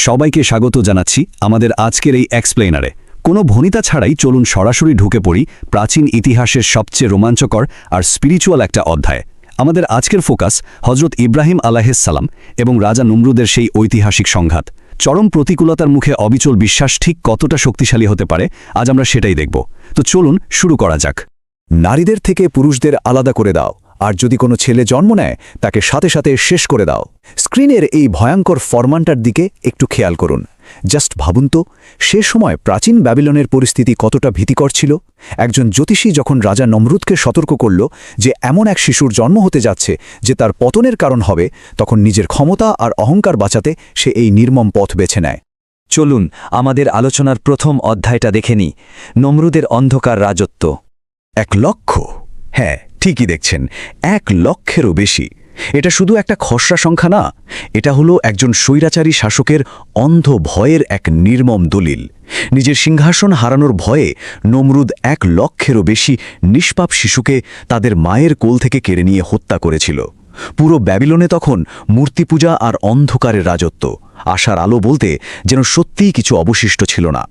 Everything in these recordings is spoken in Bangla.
সবাইকে স্বাগত জানাচ্ছি আমাদের আজকের এই এক্সপ্লেনারে। কোনো ভনিতা ছাড়াই চলুন সরাসরি ঢুকে পড়ি প্রাচীন ইতিহাসের সবচেয়ে রোমাঞ্চকর আর স্পিরিচুয়াল একটা অধ্যায়। আমাদের আজকের ফোকাস হজরত ইব্রাহিম আলাইহিসসালাম এবং রাজা নমরুদের সেই ঐতিহাসিক সংঘাত। চরম প্রতিকূলতার মুখে অবিচল বিশ্বাস ঠিক কতটা শক্তিশালী হতে পারে, আজ আমরা সেটাই দেখব। তো চলুন শুরু করা যাক। নারীদের থেকে পুরুষদের আলাদা করে দাও, আর যদি কোনো ছেলে জন্ম নেয় তাকে সাথে সাথে শেষ করে দাও। স্ক্রিনের এই ভয়ঙ্কর ফরমানটার দিকে একটু খেয়াল করুন। জাস্ট ভাবুন তো, সে সময় প্রাচীন ব্যাবিলনের পরিস্থিতি কতটা ভীতিকর ছিল। একজন জ্যোতিষী যখন রাজা নমরুদকে সতর্ক করল যে এমন এক শিশুর জন্ম হতে যাচ্ছে যে তার পতনের কারণ হবে, তখন নিজের ক্ষমতা আর অহংকার বাঁচাতে সে এই নির্মম পথ বেছে নেয়। চলুন আমাদের আলোচনার প্রথম অধ্যায়টা দেখে নিই, নমরুদের অন্ধকার রাজত্ব। 1 লক্ষ, হ্যাঁ ঠিকই দেখছেন, 1 লক্ষেরও বেশি। এটা শুধু একটা খসড়া সংখ্যা না, এটা হলো একজন স্বৈরাচারী শাসকের অন্ধ ভয়ের এক নির্মম দলিল। নিজের সিংহাসন হারানোর ভয়ে নমরুদ 1 লক্ষেরও বেশি নিষ্পাপ শিশুকে তাদের মায়ের কোল থেকে কেড়ে নিয়ে হত্যা করেছিল। পুরো ব্যাবিলনে তখন মূর্তিপূজা আর অন্ধকারের রাজত্ব। আশার আলো বলতে যেন সত্যিই কিছু অবশিষ্ট ছিল না।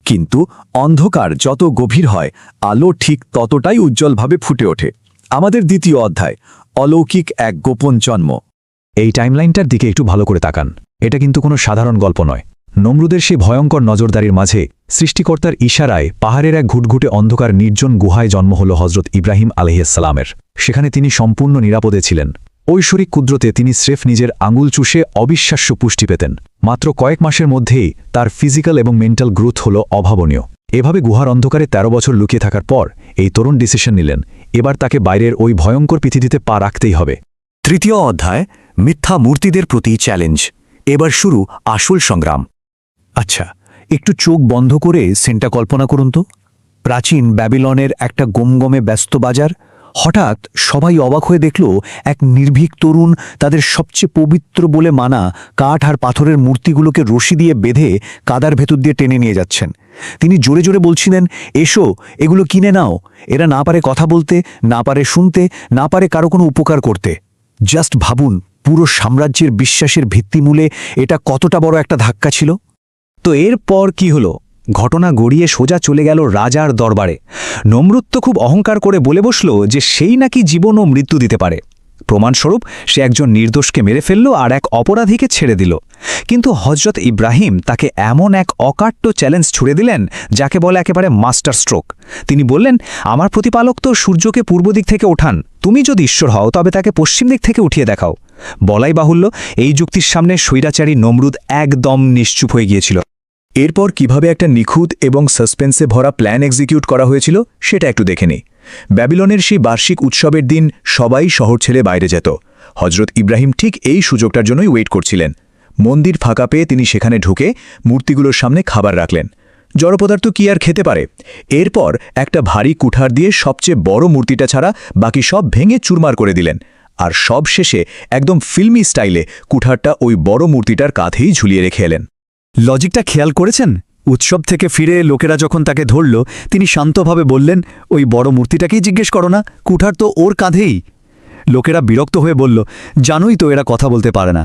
কিন্তু অন্ধকার যত গভীর হয়, আলো ঠিক ততটাই উজ্জ্বলভাবে ফুটে ওঠে। আমাদের দ্বিতীয় অধ্যায়, অলৌকিক এক গোপন জন্ম। এই টাইমলাইনটার দিকে একটু ভালো করে তাকান। এটা কিন্তু কোনো সাধারণ গল্প নয়। নমরুদের সেই ভয়ঙ্কর নজরদারির মাঝে সৃষ্টিকর্তার ইশারায় পাহাড়ের এক ঘুটঘুটে অন্ধকার নির্জন গুহায় জন্ম হল হজরত ইব্রাহিম আলাইহিসসালামের। সেখানে তিনি সম্পূর্ণ নিরাপদে ছিলেন। ঐশ্বরিক কুদরতে তিনি স্রেফ নিজের আঙুল চুষে অবিশ্বাস্য পুষ্টি পেতেন। মাত্র কয়েক মাসের মধ্যেই তার ফিজিক্যাল এবং মেন্টাল গ্রোথ হল অভাবনীয়। এভাবে গুহার অন্ধকারে 13 বছর লুকিয়ে থাকার পর এই তরুণ ডিসিশন নিলেন, এবার তাকে বাইরের ওই ভয়ঙ্কর পৃথিবীতে পা রাখতেই হবে। তৃতীয় অধ্যায়, মিথ্যা মূর্তিদের প্রতি চ্যালেঞ্জ। এবার শুরু আসল সংগ্রাম। আচ্ছা, একটু চোখ বন্ধ করে সেন্টা কল্পনা করুন তো। প্রাচীন ব্যাবিলনের একটা গমগমে ব্যস্ত বাজার। হঠাৎ সবাই অবাক হয়ে দেখল এক নির্ভীক তরুণ তাদের সবচেয়ে পবিত্র বলে মানা কাঠ আর পাথরের মূর্তিগুলোকে রশি দিয়ে বেঁধে কাদার ভেতর দিয়ে টেনে নিয়ে যাচ্ছেন। তিনি জোরে জোরে বলছিলেন, এসো, এগুলো কিনে নাও। এরা না পারে কথা বলতে, না পারে শুনতে, না পারে কারো কোনো উপকার করতে। জাস্ট ভাবুন, পুরো সাম্রাজ্যের বিশ্বাসের ভিত্তিমূলে এটা কতটা বড় একটা ধাক্কা ছিল। তো এরপর কি হলো? ঘটনা গড়িয়ে সোজা চলে গেল রাজার দরবারে। নমরুদ তো খুব অহংকার করে বলে বসল যে সেই নাকি জীবন ও মৃত্যু দিতে পারে। প্রমাণস্বরূপ সে একজন নির্দোষকে মেরে ফেলল আর এক অপরাধীকে ছেড়ে দিল। কিন্তু হজরত ইব্রাহিম তাকে এমন এক অকাট্য চ্যালেঞ্জ ছুড়ে দিলেন যাকে বলে একেবারে মাস্টার স্ট্রোক। তিনি বললেন, আমার প্রতিপালক তো সূর্যকে পূর্ব দিক থেকে ওঠান, তুমি যদি ঈশ্বর হও তবে তাকে পশ্চিম দিক থেকে উঠিয়ে দেখাও। বলাই বাহুল্য, এই যুক্তির সামনে স্বৈরাচারী নমরুদ একদম নিশ্চুপ হয়ে গিয়েছিল। এরপর কিভাবে একটা নিখুঁত এবং সাসপেন্সে ভরা প্ল্যান এক্সিকিউট করা হয়েছিল সেটা একটু দেখে নিই। ব্যাবিলনের সেই বার্ষিক উৎসবের দিন সবাই শহর ছেড়ে বাইরে যেত। হজরত ইব্রাহিম ঠিক এই সুযোগটার জন্যই ওয়েট করছিলেন। মন্দির ফাঁকা পেয়ে তিনি সেখানে ঢুকে মূর্তিগুলোর সামনে খাবার রাখলেন। জড়পদার্থ কি আর খেতে পারে? এরপর একটা ভারী কুঠার দিয়ে সবচেয়ে বড় মূর্তিটা ছাড়া বাকি সব ভেঙে চুরমার করে দিলেন। আর সব শেষে একদম ফিল্মি স্টাইলে কুঠারটা ওই বড় মূর্তিটার কাঁধেই ঝুলিয়ে রেখে এলেন। লজিকটা খেয়াল করেছেন? উৎসব থেকে ফিরে লোকেরা যখন তাকে ধরল, তিনি শান্তভাবে বললেন, ওই বড় মূর্তিটাকেই জিজ্ঞেস করো না, কুঠার তো ওর কাঁধেই। লোকেরা বিরক্ত হয়ে বলল, জানোই তো এরা কথা বলতে পারে না।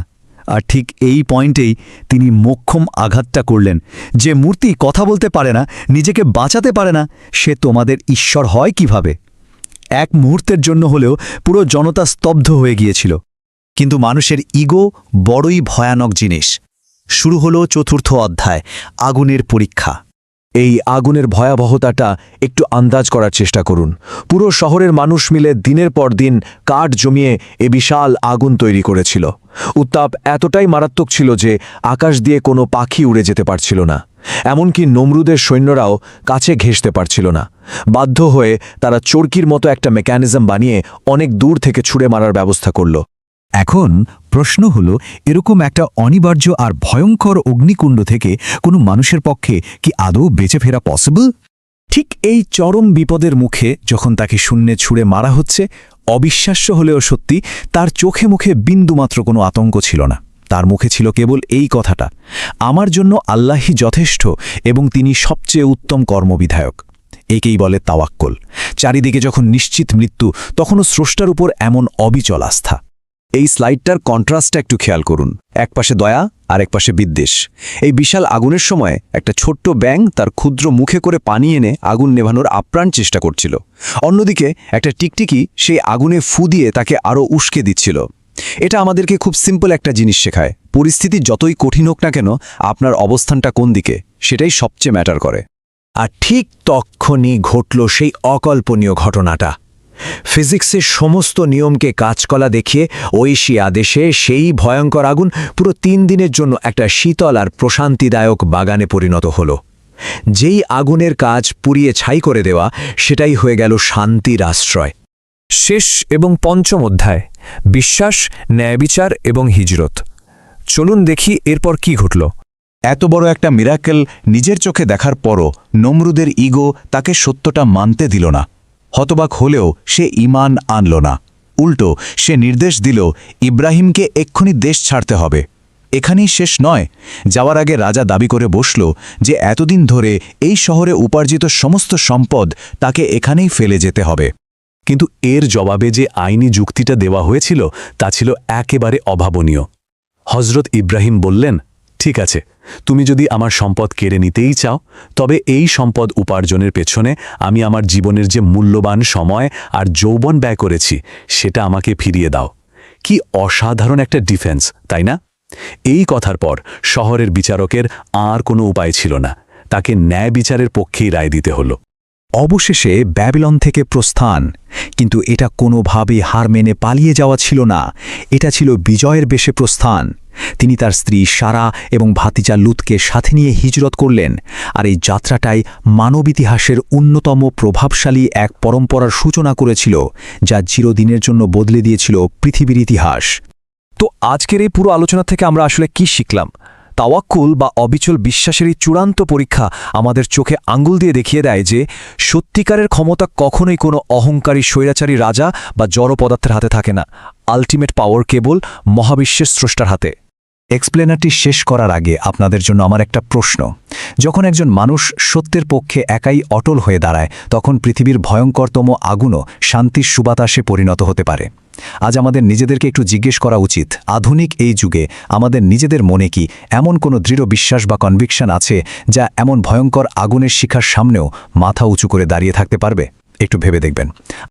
আর ঠিক এই পয়েন্টেই তিনি মোক্ষম আঘাতটা করলেন। যে মূর্তি কথা বলতে পারে না, নিজেকে বাঁচাতে পারে না, সে তোমাদের ঈশ্বর হয় কিভাবে? এক মুহূর্তের জন্য হলেও পুরো জনতা স্তব্ধ হয়ে গিয়েছিল। কিন্তু মানুষের ইগো বড়ই ভয়ানক জিনিস। শুরু হলো চতুর্থ অধ্যায়, আগুনের পরীক্ষা। এই আগুনের ভয়াবহতাটা একটু আন্দাজ করার চেষ্টা করুন। পুরো শহরের মানুষ মিলে দিনের পর দিন কাঠ জমিয়ে এ বিশাল আগুন তৈরি করেছিল। উত্তাপ এতটাই মারাত্মক ছিল যে আকাশ দিয়ে কোনো পাখি উড়ে যেতে পারছিল না। এমনকি নমরুদের সৈন্যরাও কাছে ঘেঁষতে পারছিল না। বাধ্য হয়ে তারা চরকির মতো একটা মেকানিজম বানিয়ে অনেক দূর থেকে ছুঁড়ে মারার ব্যবস্থা করল। এখন প্রশ্ন হলো, এরকম একটা অনিবার্য আর ভয়ঙ্কর অগ্নিকুণ্ড থেকে কোনো মানুষের পক্ষে কি আদৌ বেঁচে ফেরা পসিবল? ঠিক এই চরম বিপদের মুখে যখন তাকে শূন্যে ছুঁড়ে মারা হচ্ছে, অবিশ্বাস্য হলেও সত্যি, তার চোখে মুখে বিন্দুমাত্র কোনো আতঙ্ক ছিল না। তার মুখে ছিল কেবল এই কথাটা, আমার জন্য আল্লাহই যথেষ্ট এবং তিনি সবচেয়ে উত্তম কর্মবিধায়ক। একেই বলে তাওয়াক্কুল। চারিদিকে যখন নিশ্চিত মৃত্যু, তখনও স্রষ্টার উপর এমন অবিচল আস্থা। এই স্লাইডটার কন্ট্রাস্টটা একটু খেয়াল করুন, এক পাশে দয়া আর এক পাশে বিদ্বেষ। এই বিশাল আগুনের সময় একটা ছোট্ট ব্যাঙ তার ক্ষুদ্র মুখে করে পানি এনে আগুন নেভানোর আপ্রাণ চেষ্টা করছিল। অন্যদিকে একটা টিকটিকি সেই আগুনে ফু দিয়ে তাকে আরও উস্কে দিচ্ছিল। এটা আমাদেরকে খুব সিম্পল একটা জিনিস শেখায়, পরিস্থিতি যতই কঠিন হোক না কেন, আপনার অবস্থানটা কোন দিকে সেটাই সবচেয়ে ম্যাটার করে। আর ঠিক তক্ষণই ঘটল সেই অকল্পনীয় ঘটনাটা। ফিজিক্সের সমস্ত নিয়মকে কাজকলা দেখিয়ে ঐশী আদেশে সেই ভয়ঙ্কর আগুন পুরো 3 দিনের জন্য একটা শীতল আর প্রশান্তিদায়ক বাগানে পরিণত হলো। যেই আগুনের কাজ পুড়িয়ে ছাই করে দেওয়া, সেটাই হয়ে গেল শান্তির আশ্রয়। শেষ এবং পঞ্চম অধ্যায়, বিশ্বাস, ন্যায়বিচার এবং হিজরত। চলুন দেখি এরপর কি ঘটল। এত বড় একটা মিরাকেল নিজের চোখে দেখার পরও নমরুদের ইগো তাকে সত্যটা মানতে দিল না। হতবাক হলেও সে ঈমান আনল না। উল্টো সে নির্দেশ দিল ইব্রাহিমকে এক্ষুনি দেশ ছাড়তে হবে। এখানেই শেষ নয়, যাওয়ার আগে রাজা দাবি করে বসল যে এতদিন ধরে এই শহরে উপার্জিত সমস্ত সম্পদ তাকে এখানেই ফেলে যেতে হবে। কিন্তু এর জবাবে যে আইনি যুক্তিটা দেওয়া হয়েছিল তা ছিল একেবারে অভাবনীয়। হজরত ইব্রাহিম বললেন, ঠিক আছে, তুমি যদি আমার সম্পদ কেড়ে নিতেই চাও, তবে এই সম্পদ উপার্জনের পেছনে আমি আমার জীবনের যে মূল্যবান সময় আর যৌবন ব্যয় করেছি সেটা আমাকে ফিরিয়ে দাও। কি অসাধারণ একটা ডিফেন্স, তাই না? এই কথার পর শহরের বিচারকের আর কোনো উপায় ছিল না, তাকে ন্যায় বিচারের পক্ষেই রায় দিতে হলো। অবশেষে ব্যাবিলন থেকে প্রস্থান। কিন্তু এটা কোনোভাবেই হার মেনে পালিয়ে যাওয়া ছিল না, এটা ছিল বিজয়ের বেশে প্রস্থান। তিনি তার স্ত্রী সারা এবং ভাতিজা লুতকে সাথে নিয়ে হিজরত করলেন। আর এই যাত্রাটাই মানব ইতিহাসের অন্যতম প্রভাবশালী এক পরম্পরার সূচনা করেছিল, যা চিরদিনের জন্য বদলে দিয়েছিল পৃথিবীর ইতিহাস। তো আজকের এই পুরো আলোচনা থেকে আমরা আসলে কি শিখলাম? তাওয়াক্কুল বা অবিচল বিশ্বাসের এই চূড়ান্ত পরীক্ষা আমাদের চোখে আঙ্গুল দিয়ে দেখিয়ে দেয় যে সত্যিকারের ক্ষমতা কখনোই কোনো অহংকারী স্বৈরাচারী রাজা বা জড় পদার্থের হাতে থাকে না। আলটিমেট পাওয়ার কেবল মহাবিশ্বের স্রষ্টার হাতে। এক্সপ্লেনারটি শেষ করার আগে আপনাদের জন্য আমার একটা প্রশ্ন। যখন একজন মানুষ সত্যের পক্ষে একাই অটল হয়ে দাঁড়ায়, তখন পৃথিবীর ভয়ঙ্করতম আগুনও শান্তির সুবাতাসে পরিণত হতে পারে। আজ আমাদের নিজেদেরকে একটু জিজ্ঞেস করা উচিত, আধুনিক এই যুগে আমাদের নিজেদের মনে কি এমন কোনো দৃঢ় বিশ্বাস বা কনভিকশন আছে যা এমন ভয়ঙ্কর আগুনের শিখার সামনেও মাথা উঁচু করে দাঁড়িয়ে থাকতে পারবে? একটু ভেবে দেখবেন।